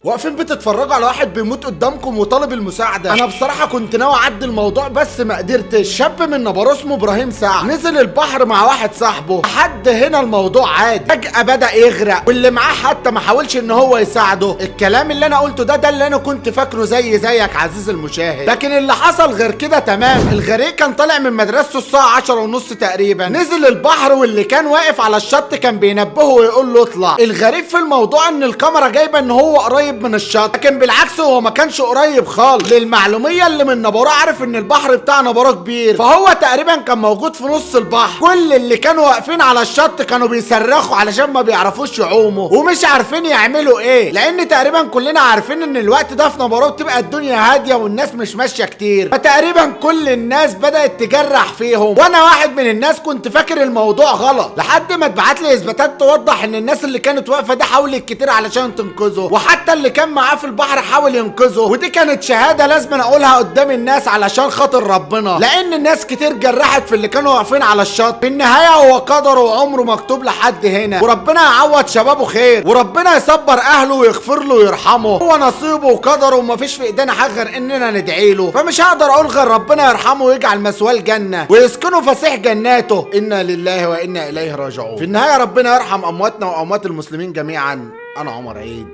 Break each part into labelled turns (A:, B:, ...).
A: واقفين بتتفرجوا على واحد بيموت قدامكم وطالب المساعده. انا بصراحه كنت ناوي اعدي الموضوع بس ما قدرتش. شاب من نبارو اسمه ابراهيم سعد نزل البحر مع واحد صاحبه، لحد هنا الموضوع عادي. فجاه بدا يغرق واللي معاه حتى ما حاولش ان هو يساعده. الكلام اللي انا قلته ده اللي انا كنت فاكره زيك عزيز المشاهد، لكن اللي حصل غير كده تمام. الغريق كان طالع من مدرسته الساعه 10:30 تقريبا، نزل البحر واللي كان واقف على الشط كان بينبهه ويقول له اطلع. الغريب في الموضوع ان الكاميرا جايبه ان هو قريب من الشط، لكن بالعكس هو ما كانش قريب خالص. للمعلوميه اللي من نبارو عارف ان البحر بتاع نبارو كبير، فهو تقريبا كان موجود في نص البحر. كل اللي كانوا واقفين على الشط كانوا بيصرخوا علشان ما بيعرفوش يعوموا ومش عارفين يعملوا ايه، لان تقريبا كلنا عارفين ان الوقت ده في نبارو بتبقى الدنيا هاديه والناس مش ماشيه كتير، فتقريبا كل الناس بدات تجرح فيهم. وانا واحد من الناس كنت فاكر الموضوع غلط لحد ما اتبعت لي اثباتات توضح ان الناس اللي كانت واقفه دي حاولت كتير علشان تنقذه، وحتى اللي كان معاه في البحر حاول ينقذه. ودي كانت شهاده لازم اقولها قدام الناس علشان خاطر ربنا، لان الناس كتير جرحت في اللي كانوا واقفين على الشط. في النهايه هو قدره وعمره مكتوب لحد هنا، وربنا يعوض شبابه خير، وربنا يصبر اهله ويغفر له ويرحمه. هو نصيبه وقدره ومفيش في ايدينا حاجه غير اننا ندعي له، فمش هقدر اقول غير ربنا يرحمه ويجعل مثواه الجنه ويسكنه فسيح جناته. انا لله وانا اليه راجعون. في النهايه ربنا يرحم امواتنا واموات المسلمين جميعا. انا عمر عيد،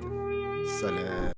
A: سلام.